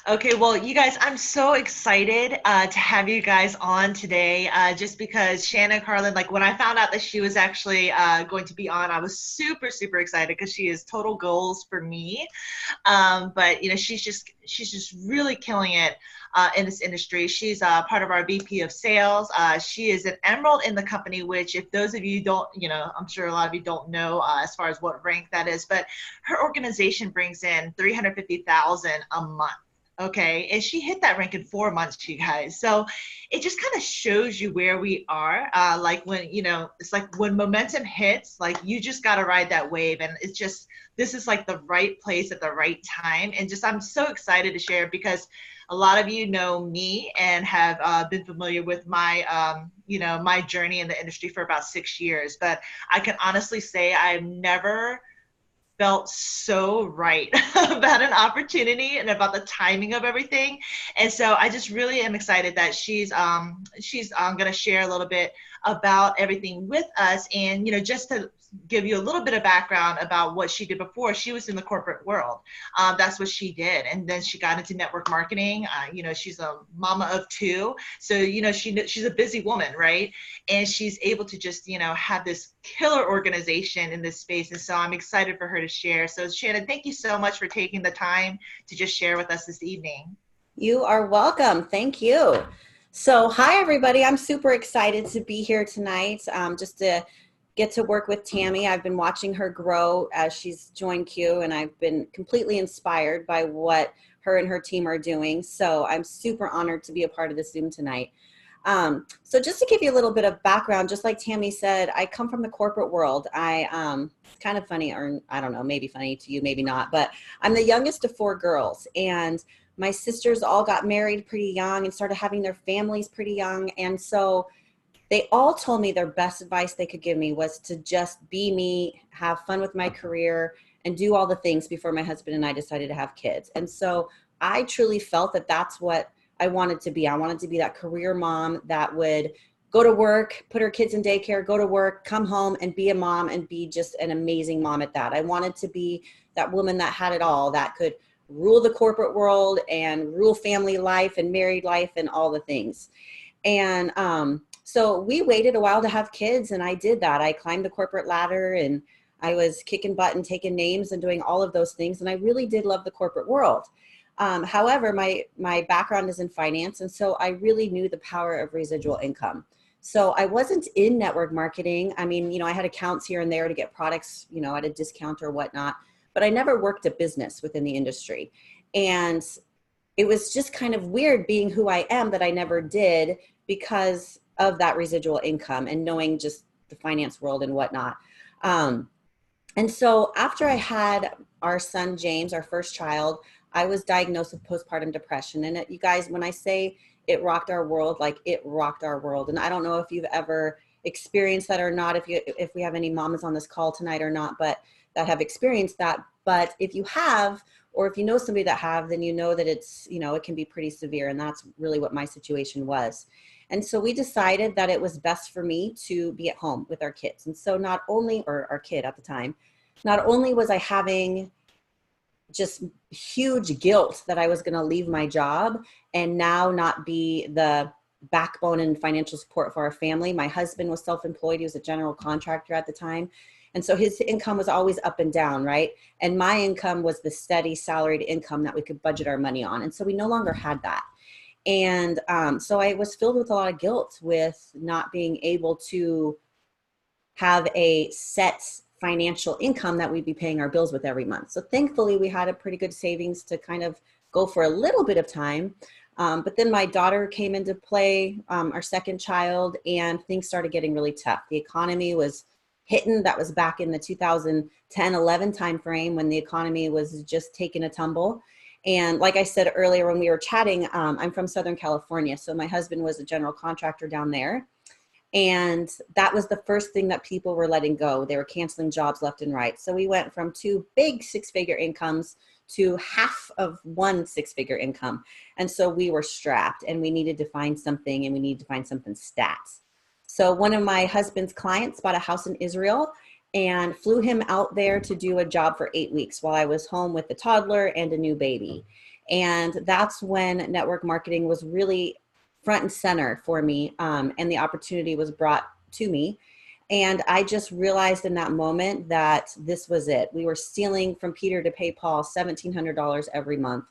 Okay, well, you guys, I'm so excited to have you guys on today. Just because Shannon Carlin, like when I found out that she was actually going to be on, I was super, super excited because she is total goals for me. But you know, she's just really killing it in this industry. She's part of our VP of sales. She is an emerald in the company, which if those of you don't, you know, I'm sure a lot of you don't know as far as what rank that is, but her organization brings in 350,000 a month. Okay, and she hit that rank in 4 months, you guys. So it just kind of shows you where we are. Like when, you know, it's like when momentum hits, like you just got to ride that wave. And it's just, this is like the right place at the right time. And just, I'm so excited to share because a lot of you know me and have been familiar with my, you know, my journey in the industry for about 6 years. But I can honestly say I've never felt so right about an opportunity and about the timing of everything. And so I just really am excited that she's going to share a little bit about everything with us. And you know, just to give you a little bit of background about what she did before, she was in the corporate world. That's what she did, and then she got into network marketing. You know, she's a mama of two, so you know she's a busy woman, right? And she's able to just, you know, have this killer organization in this space. And so I'm excited for her to share. So Shannon, thank you so much for taking the time to just share with us this evening. You are welcome. Thank you. So, hi, everybody. I'm super excited to be here tonight just to get to work with Tammy. I've been watching her grow as she's joined Q, and I've been completely inspired by what her and her team are doing. So, I'm super honored to be a part of the Zoom tonight. So just to give you a little bit of background, just like Tammy said, I come from the corporate world. It's kind of funny, or I don't know, maybe funny to you, maybe not, but I'm the youngest of four girls, and my sisters all got married pretty young and started having their families pretty young. And so they all told me their best advice they could give me was to just be me, have fun with my career, and do all the things before my husband and I decided to have kids. And so I truly felt that that's what I wanted to be. I wanted to be that career mom that would go to work, put her kids in daycare, go to work, come home and be a mom and be just an amazing mom at that. I wanted to be that woman that had it all, that could rule the corporate world and rule family life and married life and all the things. And so we waited a while to have kids, and I did that. I climbed the corporate ladder, and I was kicking butt and taking names and doing all of those things. And I really did love the corporate world. However, my background is in finance, and so I really knew the power of residual income. So I wasn't in network marketing. I mean, you know, I had accounts here and there to get products, you know, at a discount or whatnot, but I never worked a business within the industry. And it was just kind of weird being who I am that I never did because of that residual income and knowing just the finance world and whatnot. Um, and so after I had our son, James, our first child, I was diagnosed with postpartum depression. And you guys, when I say it rocked our world, like it rocked our world. And I don't know if you've ever experienced that or not, if we have any mamas on this call tonight or not, but that have experienced that. But if you have, or if you know somebody that have, then you know that it's, you know, it can be pretty severe. And that's really what my situation was. And so we decided that it was best for me to be at home with our kids. And so not only, or our kid at the time, not only was I having just huge guilt that I was going to leave my job and now not be the backbone and financial support for our family. My husband was self-employed. He was a general contractor at the time. And so his income was always up and down, right? And my income was the steady salaried income that we could budget our money on. And so we no longer had that. And so I was filled with a lot of guilt with not being able to have a set financial income that we'd be paying our bills with every month. So thankfully we had a pretty good savings to kind of go for a little bit of time. But then my daughter came into play, our second child, and things started getting really tough. The economy was hitting. That was back in the 2010-11 timeframe when the economy was just taking a tumble. And like I said earlier when we were chatting, I'm from Southern California. So my husband was a general contractor down there. And that was the first thing that people were letting go. They were canceling jobs left and right. So we went from two big six-figure incomes to half of one six-figure income. And so we were strapped and we needed to find something, and we needed to find something stats. So one of my husband's clients bought a house in Israel and flew him out there to do a job for 8 weeks while I was home with a toddler and a new baby. And that's when network marketing was really front and center for me. And the opportunity was brought to me. And I just realized in that moment that this was it. We were stealing from Peter to pay Paul $1,700 every month.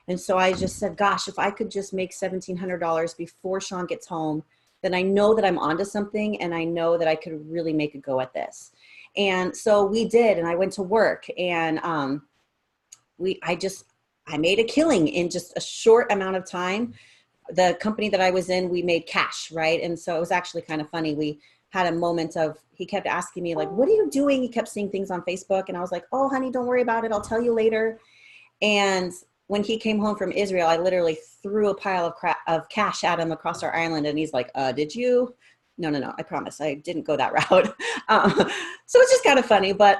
And so I just said, gosh, if I could just make $1,700 before Sean gets home, then I know that I'm onto something, and I know that I could really make a go at this. And so we did, and I went to work, and I made a killing in just a short amount of time. The company that I was in, we made cash, right? And so it was actually kind of funny. We had a moment of, he kept asking me like, what are you doing? He kept seeing things on Facebook, and I was like, oh, honey, don't worry about it. I'll tell you later. And when he came home from Israel, I literally threw a pile of cash at him across our island. And he's like, did you? No, I promise. I didn't go that route. So it's just kind of funny. But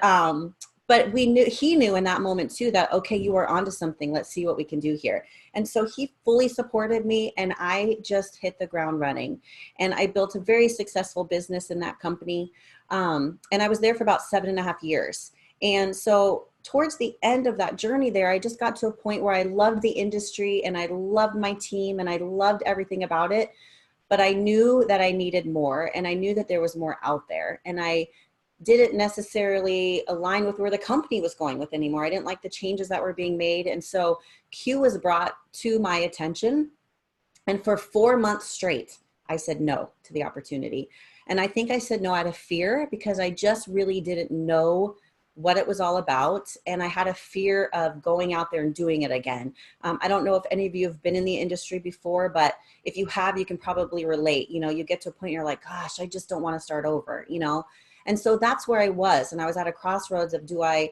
he knew in that moment too, that, okay, you are onto something. Let's see what we can do here. And so he fully supported me, and I just hit the ground running. And I built a very successful business in that company. And I was there for about 7.5 years. And so towards the end of that journey there, I just got to a point where I loved the industry, and I loved my team, and I loved everything about it. But I knew that I needed more, and I knew that there was more out there. And I didn't necessarily align with where the company was going with anymore. I didn't like the changes that were being made. And so Q was brought to my attention. And for 4 months straight, I said no to the opportunity. And I think I said no out of fear, because I just really didn't know what it was all about. And I had a fear of going out there and doing it again. I don't know if any of you have been in the industry before, but if you have, you can probably relate. You know, you get to a point you're like, gosh, I just don't want to start over, you know? And so that's where I was. And I was at a crossroads of, do I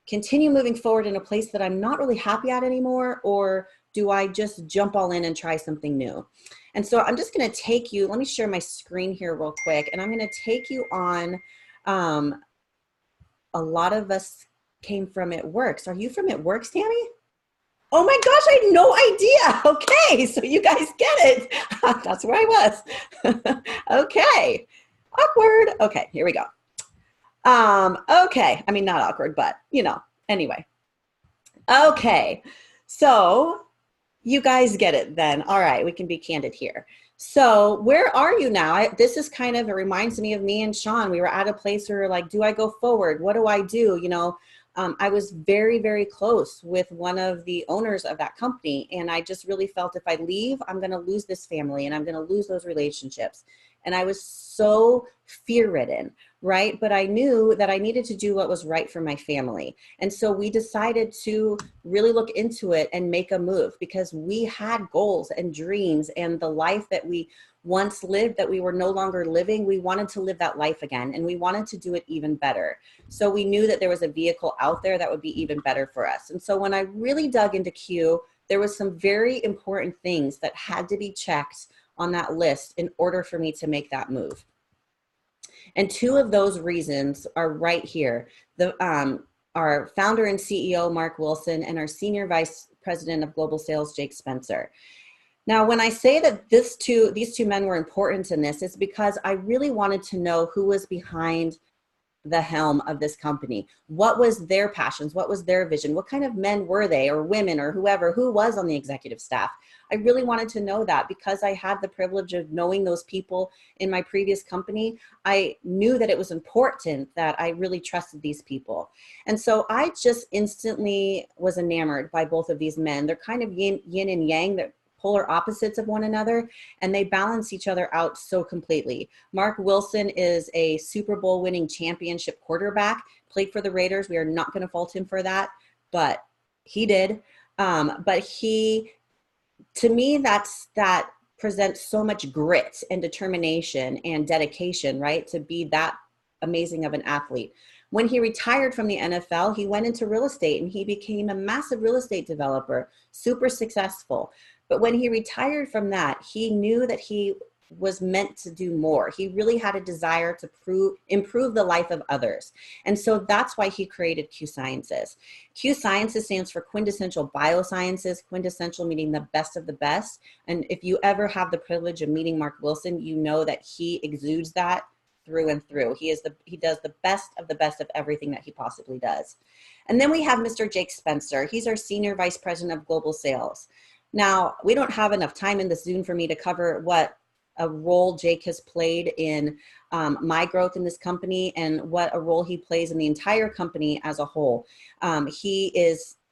continue moving forward in a place that I'm not really happy at anymore? Or do I just jump all in and try something new? And so I'm just going to take you, let me share my screen here real quick. And I'm going to take you on, a lot of us came from It Works. Are you from It Works, Tammy? Oh my gosh, I had no idea. Okay, so you guys get it. That's where I was. Okay, awkward. Okay, here we go. Okay, I mean, not awkward, but you know, anyway. Okay, so you guys get it then. All right, we can be candid here. So where are you now? This is kind of, it reminds me of me and Sean. We were at a place where we were like, do I go forward? What do I do? You know, I was very, very close with one of the owners of that company. And I just really felt, if I leave, I'm going to lose this family, and I'm going to lose those relationships. And I was so fear-ridden, right? But I knew that I needed to do what was right for my family. And so we decided to really look into it and make a move, because we had goals and dreams, and the life that we once lived that we were no longer living, we wanted to live that life again, and we wanted to do it even better. So we knew that there was a vehicle out there that would be even better for us. And so when I really dug into Q, there was some very important things that had to be checked on that list in order for me to make that move. And two of those reasons are right here. Our founder and CEO, Mark Wilson, and our Senior Vice President of Global Sales, Jake Spencer. Now, when I say that these two men were important in this, it's because I really wanted to know who was behind the helm of this company. What was their passions? What was their vision? What kind of men were they, or women, or who was on the executive staff? I really wanted to know that, because I had the privilege of knowing those people in my previous company. I knew that it was important that I really trusted these people. And so I just instantly was enamored by both of these men. They're kind of yin and yang. They're polar opposites of one another, and they balance each other out so completely. Mark Wilson is a Super Bowl winning championship quarterback, played for the Raiders. We are not going to fault him for that, but he did. To me, that presents so much grit and determination and dedication, right? To be that amazing of an athlete. When he retired from the NFL, he went into real estate, and he became a massive real estate developer, super successful. But when he retired from that, he knew that he was meant to do more. He really had a desire to improve the life of others. And so that's why he created Q Sciences. Q Sciences stands for Quintessential Biosciences, quintessential meaning the best of the best. And if you ever have the privilege of meeting Mark Wilson, you know that he exudes that through and through. He does the best of everything that he possibly does. And then we have Mr. Jake Spencer. He's our Senior Vice President of Global Sales. Now, we don't have enough time in this Zoom for me to cover what a role Jake has played in my growth in this company and what a role he plays in the entire company as a whole.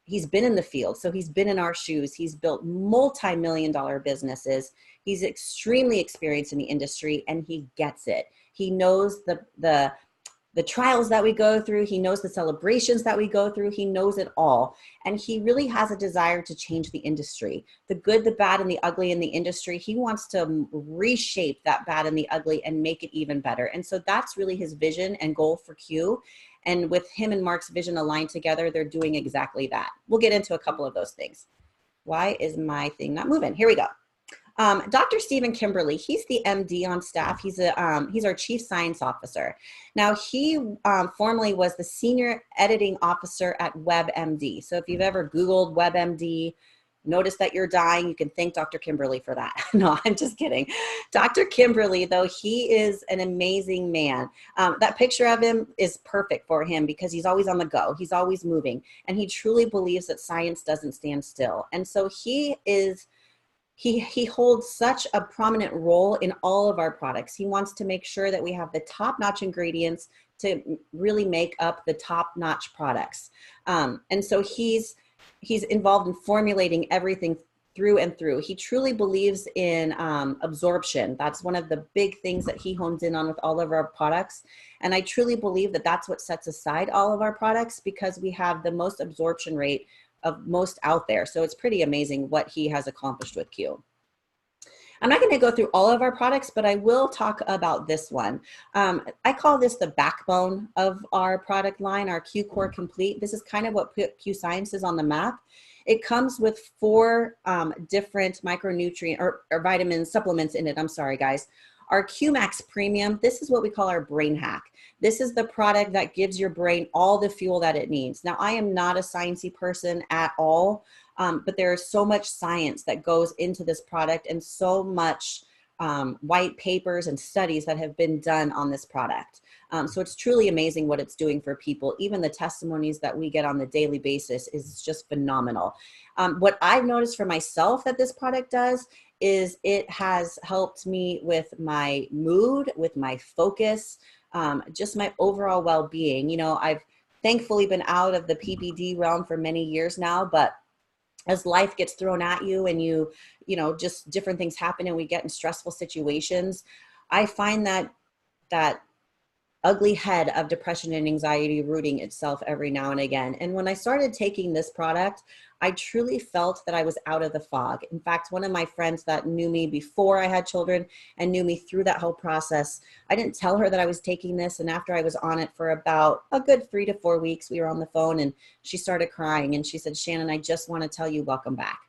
He's been in the field, so he's been in our shoes. He's built multi-million-dollar businesses. He's extremely experienced in the industry, and he gets it. He knows the trials that we go through. He knows the celebrations that we go through. He knows it all. And he really has a desire to change the industry. The good, the bad, and the ugly in the industry. He wants to reshape that bad and the ugly and make it even better. And so that's really his vision and goal for Q. And with him and Mark's vision aligned together, they're doing exactly that. We'll get into a couple of those things. Why is my thing not moving? Here we go. Dr. Stephen Kimberly, he's the MD on staff. He's our Chief Science Officer. Now, he formerly was the Senior Editing Officer at WebMD. So if you've ever Googled WebMD, notice that you're dying, you can thank Dr. Kimberly for that. No, I'm just kidding. Dr. Kimberly, though, he is an amazing man. That picture of him is perfect for him because he's always on the go. He's always moving. And he truly believes that science doesn't stand still. And so he holds such a prominent role in all of our products. He wants to make sure that we have the top-notch ingredients to really make up the top-notch products. And so he's involved in formulating everything through and through. He truly believes in absorption. That's one of the big things that he hones in on with all of our products. And I truly believe that that's what sets aside all of our products because we have the most absorption rate of most out there. So it's pretty amazing what he has accomplished with Q. I'm not going to go through all of our products, but I will talk about this one. I call this the backbone of our product line, our Q Core Complete. This is kind of what put Q Science is on the map. It comes with 4 different micronutrient or vitamin supplements in it. I'm sorry, guys. Our QMax Premium, this is what we call our brain hack. This is the product that gives your brain all the fuel that it needs. Now, I am not a sciencey person at all, but there is so much science that goes into this product and so much white papers and studies that have been done on this product. So it's truly amazing what it's doing for people. Even the testimonies that we get on the daily basis is just phenomenal. What I've noticed for myself that this product does is it has helped me with my mood, with my focus, just my overall well-being. You know, I've thankfully been out of the PPD realm for many years now, but as life gets thrown at you and you know, just different things happen and we get in stressful situations, I find that ugly head of depression and anxiety rooting itself every now and again. And when I started taking this product, I truly felt that I was out of the fog. In fact, one of my friends that knew me before I had children and knew me through that whole process, I didn't tell her that I was taking this. And after I was on it for about a good 3 to 4 weeks, we were on the phone and she started crying and she said, "Shannon, I just want to tell you, welcome back.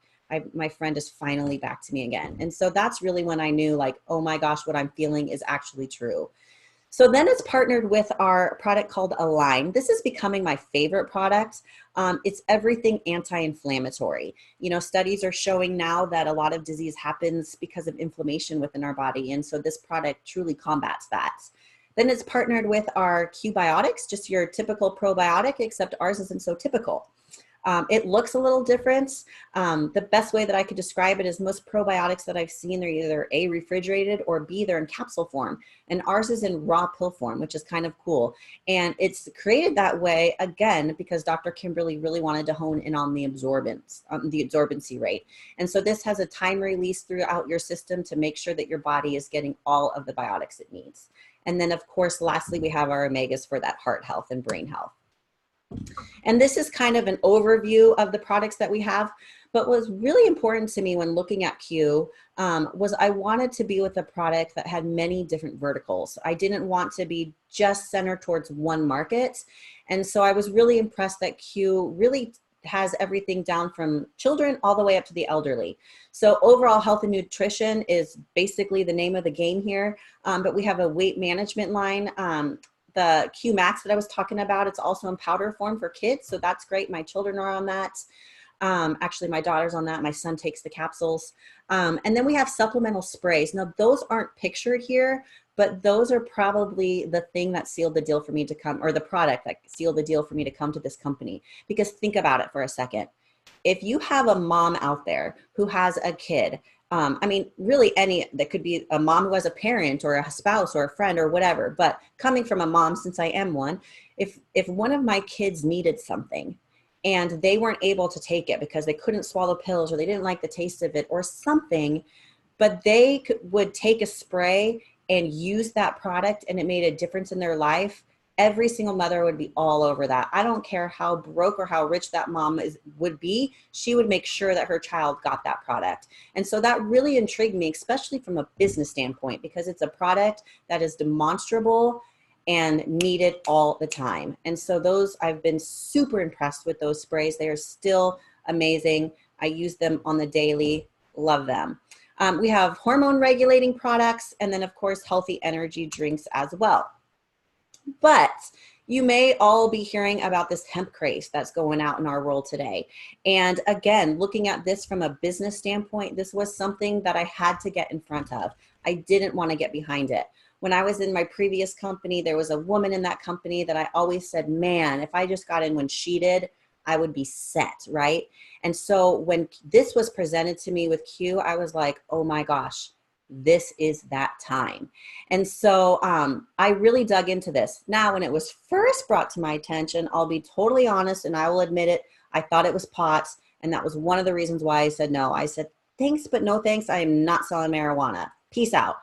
My friend is finally back to me again." And so that's really when I knew, like, oh my gosh, what I'm feeling is actually true. So then it's partnered with our product called Align. This is becoming my favorite product. It's everything anti-inflammatory. You know, studies are showing now that a lot of disease happens because of inflammation within our body. And so this product truly combats that. Then it's partnered with our Q-Biotics, just your typical probiotic, except ours isn't so typical. It looks a little different. The best way that I could describe it is most probiotics that I've seen, they're either A, refrigerated, or B, they're in capsule form. And ours is in raw pill form, which is kind of cool. And it's created that way, again, because Dr. Kimberly really wanted to hone in on the absorbency rate. And so this has a time release throughout your system to make sure that your body is getting all of the biotics it needs. And then, of course, lastly, we have our omegas for that heart health and brain health. And this is kind of an overview of the products that we have. But what was really important to me when looking at Q was I wanted to be with a product that had many different verticals. I didn't want to be just centered towards one market. And so I was really impressed that Q really has everything down from children all the way up to the elderly. So overall health and nutrition is basically the name of the game here. But we have a weight management line. The QMax that I was talking about, it's also in powder form for kids. So that's great. My children are on that. Actually, my daughter's on that. My son takes the capsules. And then we have supplemental sprays. Now, those aren't pictured here, but those are probably the thing that sealed the deal for me to come, or the product that sealed the deal for me to come to this company. Because think about it for a second. If you have a mom out there who has a kid, I mean, really any, that could be a mom who has a parent or a spouse or a friend or whatever, but coming from a mom, since I am one, if one of my kids needed something and they weren't able to take it because they couldn't swallow pills or they didn't like the taste of it or something, but they would take a spray and use that product and it made a difference in their life, every single mother would be all over that. I don't care how broke or how rich that mom would be, she would make sure that her child got that product. And so that really intrigued me, especially from a business standpoint, because it's a product that is demonstrable and needed all the time. And so those, I've been super impressed with those sprays. They are still amazing. I use them on the daily, love them. We have hormone regulating products, and then of course, healthy energy drinks as well. But you may all be hearing about this hemp craze that's going out in our world today. And again, looking at this from a business standpoint, this was something that I had to get in front of. I didn't want to get behind it. When I was in my previous company, there was a woman in that company that I always said, man, if I just got in when she did, I would be set, right? And so when this was presented to me with Q, I was like, oh my gosh, this is that time. And so I really dug into this. Now, when it was first brought to my attention, I'll be totally honest and I will admit it, I thought it was pot. And that was one of the reasons why I said no. I said, thanks, but no thanks. I am not selling marijuana. Peace out.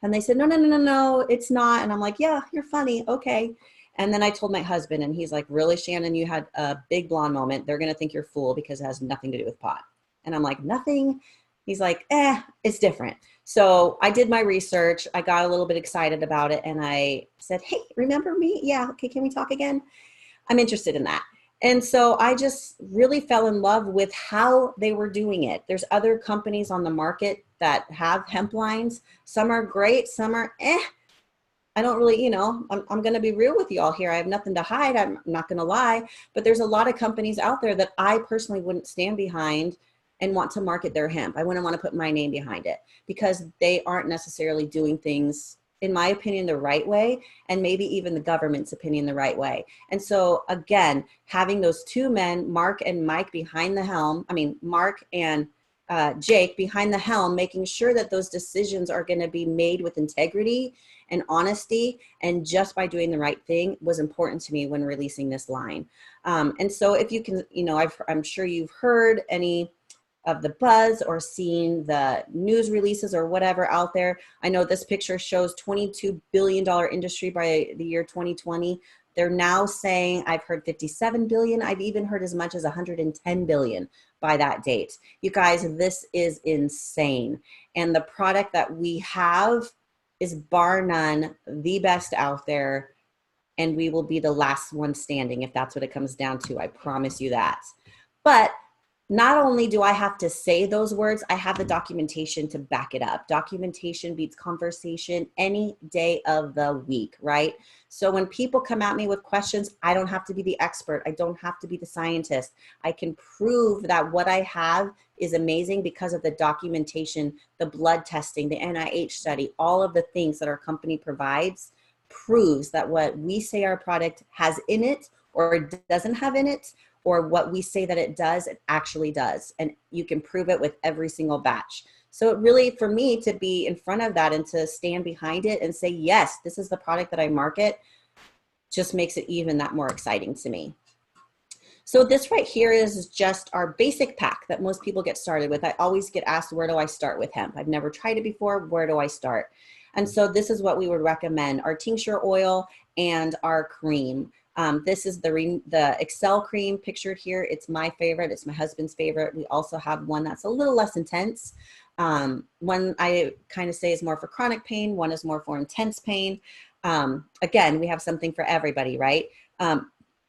And they said, no, it's not. And I'm like, yeah, you're funny. Okay. And then I told my husband and he's like, really, Shannon, you had a big blonde moment. They're going to think you're a fool because it has nothing to do with pot. And I'm like, nothing. He's like, it's different. So I did my research. I got a little bit excited about it. And I said, hey, remember me? Yeah. Okay. Can we talk again? I'm interested in that. And so I just really fell in love with how they were doing it. There's other companies on the market that have hemp lines. Some are great. Some are I don't really, I'm going to be real with you all here. I have nothing to hide. I'm not going to lie. But there's a lot of companies out there that I personally wouldn't stand behind and want to market their hemp. I wouldn't want to put my name behind it because they aren't necessarily doing things, in my opinion, the right way, and maybe even the government's opinion the right way. And so again, having those two men, Mark and Mike behind the helm, Mark and Jake behind the helm, making sure that those decisions are going to be made with integrity and honesty, and just by doing the right thing was important to me when releasing this line. And so if you can, I'm sure you've heard any of the buzz or seen the news releases or whatever out there. I know this picture shows $22 billion industry by the year 2020. They're now saying, I've heard 57 billion. I've even heard as much as 110 billion by that date. You guys, this is insane. And the product that we have is bar none the best out there. And we will be the last one standing if that's what it comes down to. I promise you that. But not only do I have to say those words, I have the documentation to back it up. Documentation beats conversation any day of the week, right? So when people come at me with questions, I don't have to be the expert. I don't have to be the scientist. I can prove that what I have is amazing because of the documentation, the blood testing, the NIH study, all of the things that our company provides proves that what we say our product has in it or doesn't have in it, or what we say that it does, it actually does. And you can prove it with every single batch. So it really, for me to be in front of that and to stand behind it and say, yes, this is the product that I market, just makes it even that more exciting to me. So this right here is just our basic pack that most people get started with. I always get asked, where do I start with hemp? I've never tried it before. Where do I start? And so this is what we would recommend: our tincture oil and our cream. This is the Excel cream pictured here. It's my favorite. It's my husband's favorite. We also have one that's a little less intense. One I kind of say is more for chronic pain. One is more for intense pain. Again, we have something for everybody, right?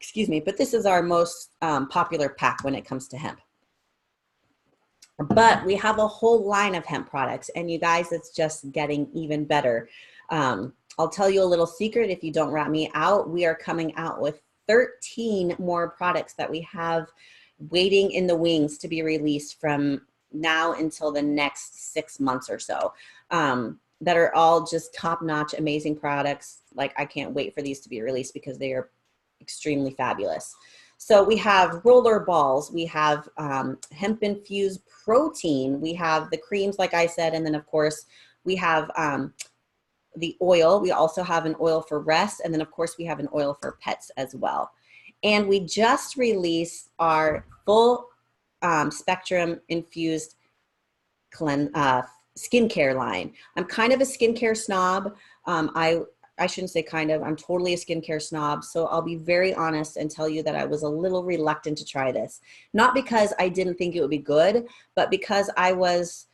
Excuse me, but this is our most popular pack when it comes to hemp. But we have a whole line of hemp products, and you guys, it's just getting even better. I'll tell you a little secret if you don't rat me out. We are coming out with 13 more products that we have waiting in the wings to be released from now until the next 6 months or so. that are all just top-notch, amazing products. Like, I can't wait for these to be released because they are extremely fabulous. So we have roller balls, we have hemp infused protein, we have the creams, like I said, and then of course we have the oil. We also have an oil for rest, and then of course we have an oil for pets as well. And we just released our full spectrum infused skincare line. I'm kind of a skincare snob. I shouldn't say kind of, I'm totally a skincare snob. So I'll be very honest and tell you that I was a little reluctant to try this. Not because I didn't think it would be good, but because I was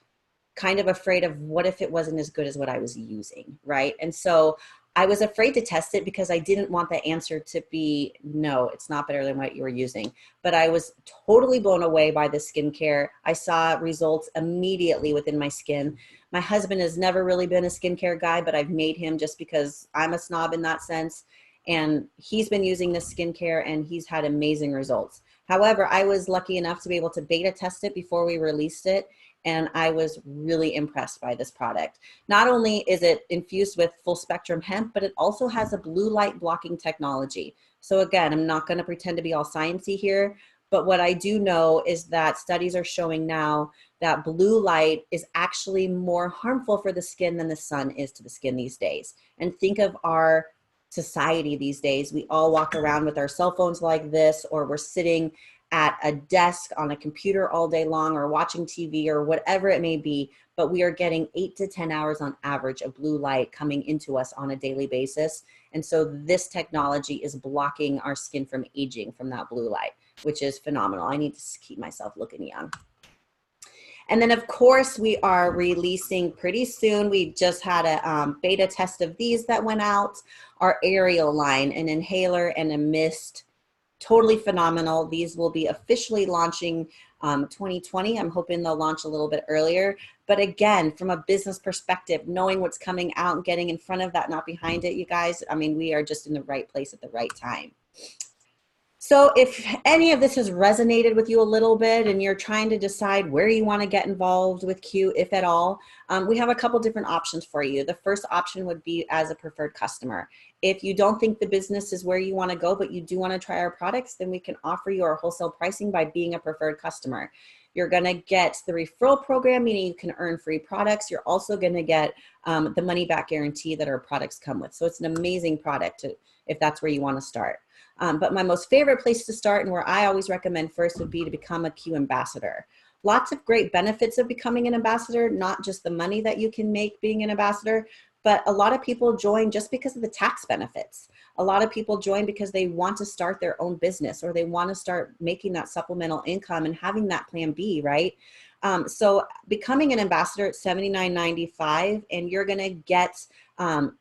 kind of afraid of what if it wasn't as good as what I was using, right? And so I was afraid to test it because I didn't want the answer to be, no, it's not better than what you were using. But I was totally blown away by the skincare. I saw results immediately within my skin. My husband has never really been a skincare guy, but I've made him just because I'm a snob in that sense. And he's been using this skincare and he's had amazing results. However, I was lucky enough to be able to beta test it before we released it. And I was really impressed by this product. Not only is it infused with full spectrum hemp, but it also has a blue light blocking technology. So again, I'm not going to pretend to be all sciencey here, but what I do know is that studies are showing now that blue light is actually more harmful for the skin than the sun is to the skin these days. And think of our society these days. We all walk around with our cell phones like this, or we're sitting at a desk on a computer all day long, or watching TV, or whatever it may be, but we are getting 8 to 10 hours on average of blue light coming into us on a daily basis. And so this technology is blocking our skin from aging from that blue light, which is phenomenal. I need to keep myself looking young. And then of course we are releasing pretty soon. We just had a beta test of these that went out, our Aerial line, an inhaler and a mist. Totally phenomenal. These will be officially launching 2020. I'm hoping they'll launch a little bit earlier. But again, from a business perspective, knowing what's coming out and getting in front of that, not behind it, you guys, I mean, we are just in the right place at the right time. So if any of this has resonated with you a little bit and you're trying to decide where you want to get involved with Q, if at all, we have a couple different options for you. The first option would be as a preferred customer. If you don't think the business is where you want to go, but you do want to try our products, then we can offer you our wholesale pricing by being a preferred customer. You're going to get the referral program, meaning you can earn free products. You're also going to get the money back guarantee that our products come with. So it's an amazing product if that's where you want to start. But my most favorite place to start, and where I always recommend first, would be to become a Q ambassador. Lots of great benefits of becoming an ambassador, not just the money that you can make being an ambassador, but a lot of people join just because of the tax benefits. A lot of people join because they want to start their own business, or they want to start making that supplemental income and having that plan B, right? So becoming an ambassador at $79.95, and you're going to get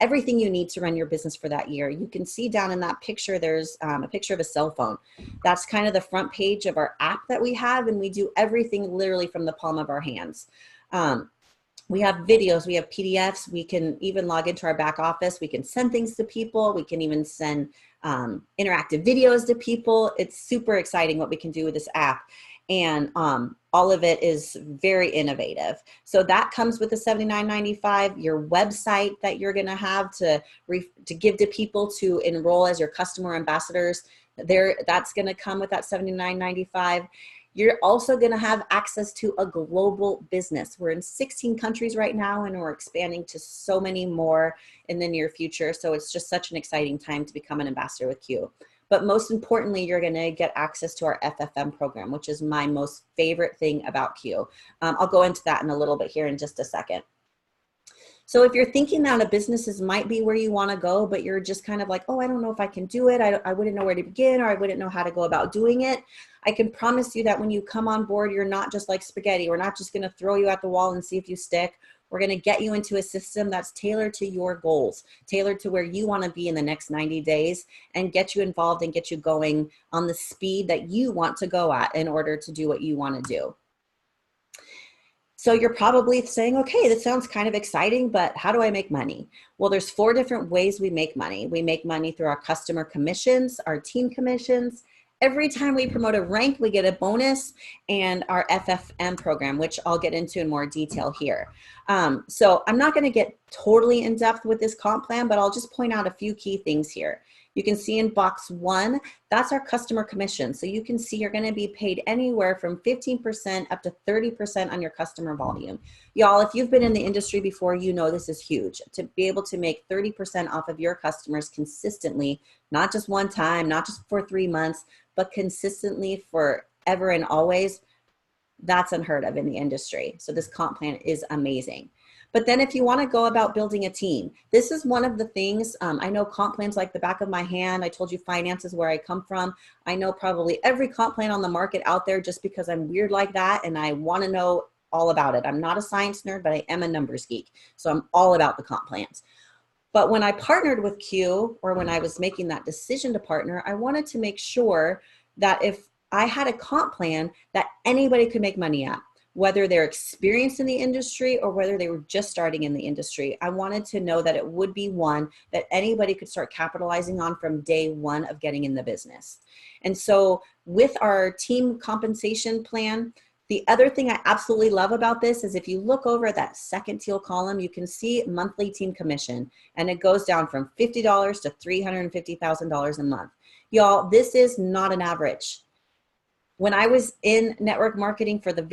everything you need to run your business for that year. You can see down in that picture, there's a picture of a cell phone. That's kind of the front page of our app that we have, and we do everything literally from the palm of our hands. We have videos, we have PDFs, we can even log into our back office, we can send things to people, we can even send interactive videos to people. It's super exciting what we can do with this app. And all of it is very innovative. So that comes with the $79.95. Your website that you're going to have to give to people to enroll as your customer ambassadors, that's going to come with that $79.95. You're also going to have access to a global business. We're in 16 countries right now, and we're expanding to so many more in the near future. So it's just such an exciting time to become an ambassador with Q. But most importantly, you're going to get access to our FFM program, which is my most favorite thing about Q. I'll go into that in a little bit here in just a second. So if you're thinking that a business might be where you want to go, but you're just kind of like, oh, I don't know if I can do it. I wouldn't know where to begin, or I wouldn't know how to go about doing it. I can promise you that when you come on board, you're not just like spaghetti. We're not just going to throw you at the wall and see if you stick. We're going to get you into a system that's tailored to your goals, tailored to where you want to be in the next 90 days, and get you involved and get you going on the speed that you want to go at in order to do what you want to do. So you're probably saying, okay, that sounds kind of exciting, but how do I make money? Well, there's 4 different ways we make money. We make money through our customer commissions, our team commissions, Every time we promote a rank, we get a bonus, and our FFM program, which I'll get into in more detail here. So I'm not going to get totally in depth with this comp plan, but I'll just point out a few key things here. You can see in box 1, that's our customer commission. So you can see you're going to be paid anywhere from 15% up to 30% on your customer volume. Y'all, if you've been in the industry before, you know this is huge. To be able to make 30% off of your customers consistently, not just one time, not just for 3 months, but consistently forever and always, that's unheard of in the industry. So this comp plan is amazing. But then if you want to go about building a team, this is one of the things, I know comp plans like the back of my hand. I told you finance is where I come from. I know probably every comp plan on the market out there just because I'm weird like that and I want to know all about it. I'm not a science nerd, but I am a numbers geek. So I'm all about the comp plans. But when I partnered with Q, or when I was making that decision to partner, I wanted to make sure that if I had a comp plan that anybody could make money at, whether they're experienced in the industry or whether they were just starting in the industry. I wanted to know that it would be one that anybody could start capitalizing on from day one of getting in the business. And so with our team compensation plan, the other thing I absolutely love about this is if you look over at that second teal column, you can see monthly team commission, and it goes down from $50 to $350,000 a month. Y'all, this is not an average. When I was in network marketing for the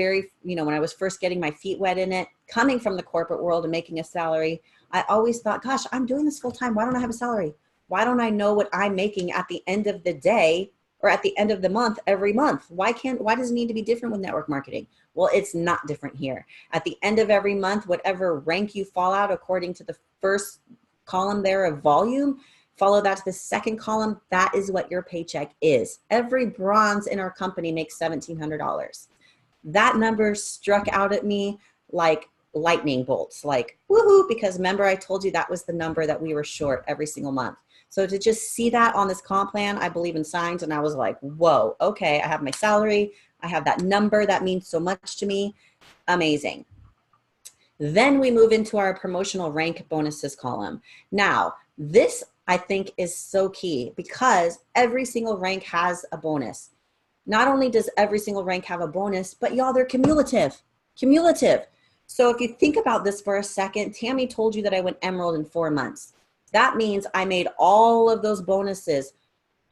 when I was first getting my feet wet in it, coming from the corporate world and making a salary, I always thought, gosh, I'm doing this full time. Why don't I have a salary? Why don't I know what I'm making at the end of the day or at the end of the month every month? Why does it need to be different with network marketing? Well, it's not different here. At the end of every month, whatever rank you fall out according to the first column there of volume, follow that to the second column, that is what your paycheck is. Every bronze in our company makes $1,700. That number struck out at me like lightning bolts, like woohoo, because remember I told you that was the number that we were short every single month. So to just see that on this comp plan, I believe in signs, and I was like, whoa, okay, I have my salary, I have that number, that means so much to me, amazing. Then we move into our promotional rank bonuses column. Now, this I think is so key because every single rank has a bonus. Not only does every single rank have a bonus, but y'all, they're cumulative. So if you think about this for a second, Tammy told you that I went Emerald in 4 months. That means I made all of those bonuses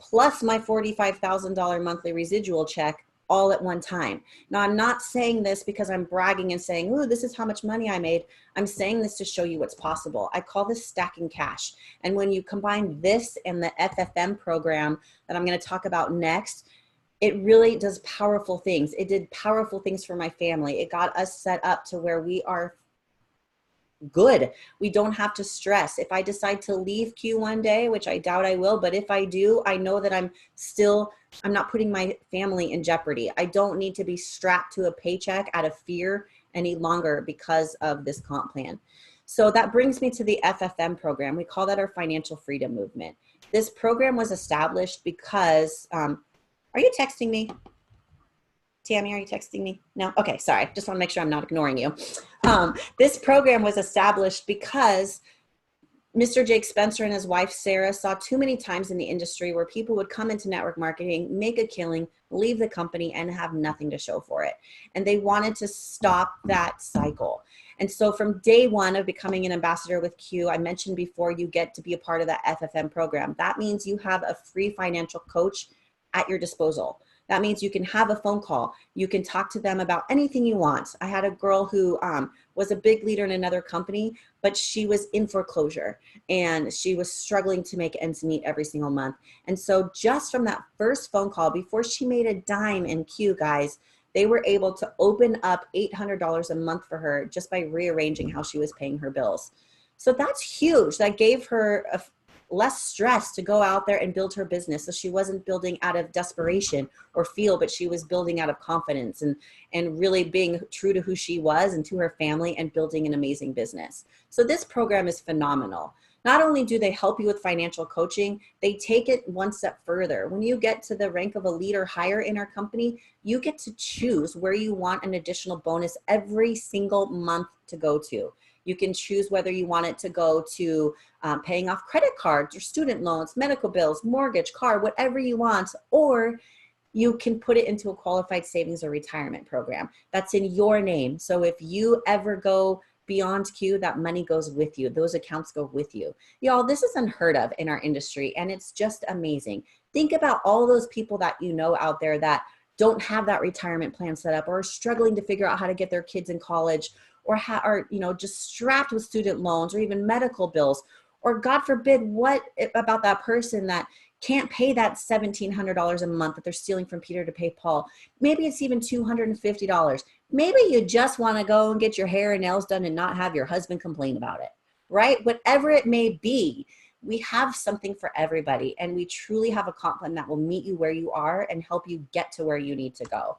plus my $45,000 monthly residual check all at one time. Now, I'm not saying this because I'm bragging and saying, ooh, this is how much money I made. I'm saying this to show you what's possible. I call this stacking cash. And when you combine this and the FFM program that I'm going to talk about next, it really does powerful things. It did powerful things for my family. It got us set up to where we are good. We don't have to stress. If I decide to leave Q one day, which I doubt I will, but if I do, I know that I'm not putting my family in jeopardy. I don't need to be strapped to a paycheck out of fear any longer because of this comp plan. So that brings me to the FFM program. We call that our financial freedom movement. This program was established because, are you texting me? Tammy, are you texting me? No? Okay, sorry. Just want to make sure I'm not ignoring you. This program was established because Mr. Jake Spencer and his wife, Sarah, saw too many times in the industry where people would come into network marketing, make a killing, leave the company, and have nothing to show for it. And they wanted to stop that cycle. And so from day one of becoming an ambassador with Q, I mentioned before, you get to be a part of that FFM program. That means you have a free financial coach at your disposal. That means you can have a phone call. You can talk to them about anything you want. I had a girl who was a big leader in another company, but she was in foreclosure and she was struggling to make ends meet every single month. And so just from that first phone call, before she made a dime in Q, guys, they were able to open up $800 a month for her just by rearranging how she was paying her bills. So that's huge. That gave her less stress to go out there and build her business. So she wasn't building out of desperation or fear, but she was building out of confidence and really being true to who she was and to her family and building an amazing business. So this program is phenomenal. Not only do they help you with financial coaching, they take it one step further. When you get to the rank of a leader higher in our company, you get to choose where you want an additional bonus every single month to go to. You can choose whether you want it to go to paying off credit cards or student loans, medical bills, mortgage, car, whatever you want. Or you can put it into a qualified savings or retirement program that's in your name. So if you ever go beyond Q, that money goes with you. Those accounts go with you. Y'all, this is unheard of in our industry, and it's just amazing. Think about all those people that you know out there that don't have that retirement plan set up, or are struggling to figure out how to get their kids in college, or are, you know, just strapped with student loans or even medical bills, or God forbid, what about that person that can't pay that $1,700 a month that they're stealing from Peter to pay Paul? Maybe it's even $250. Maybe you just want to go and get your hair and nails done and not have your husband complain about it, right? Whatever it may be, we have something for everybody, and we truly have a comp plan that will meet you where you are and help you get to where you need to go.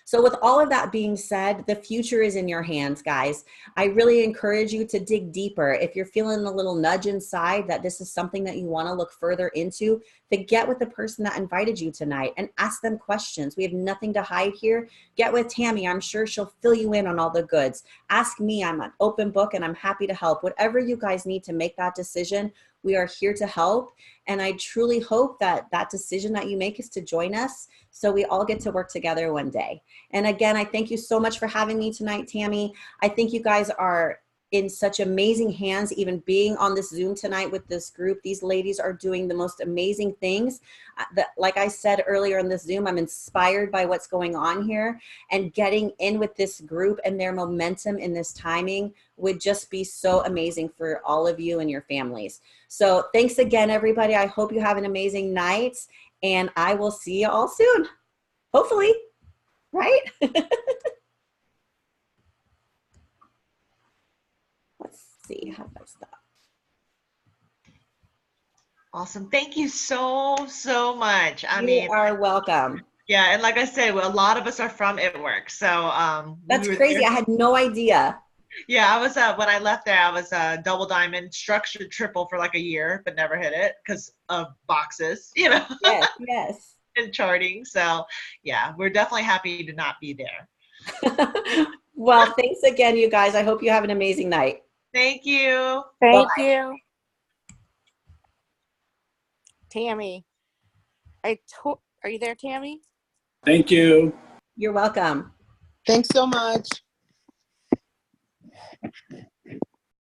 So with all of that being said, the future is in your hands, guys. I really encourage you to dig deeper. If you're feeling a little nudge inside that this is something that you want to look further into, then get with the person that invited you tonight and ask them questions. We have nothing to hide here. Get with Tammy. I'm sure she'll fill you in on all the goods. Ask me. I'm an open book and I'm happy to help. Whatever you guys need to make that decision, we are here to help. And I truly hope that that decision that you make is to join us so we all get to work together one day. And again, I thank you so much for having me tonight, Tammy. I think you guys are in such amazing hands, even being on this Zoom tonight with this group. These ladies are doing the most amazing things. Like I said earlier in this Zoom, I'm inspired by what's going on here, and getting in with this group and their momentum in this timing would just be so amazing for all of you and your families. So thanks again, everybody. I hope you have an amazing night, and I will see you all soon. Hopefully, right? Let's see how that's done. Awesome. Thank you so much. You are welcome. Yeah, and like I said, well, a lot of us are from It Works. So that's crazy. I had no idea. Yeah, I was when I left there, I was double diamond, structured triple for like a year, but never hit it because of boxes, you know. Yes. And charting. So yeah, we're definitely happy to not be there. Well, thanks again, you guys. I hope you have an amazing night. Thank you. Thank you. Tammy, are you there, Tammy? Thank you. You're welcome. Thanks so much.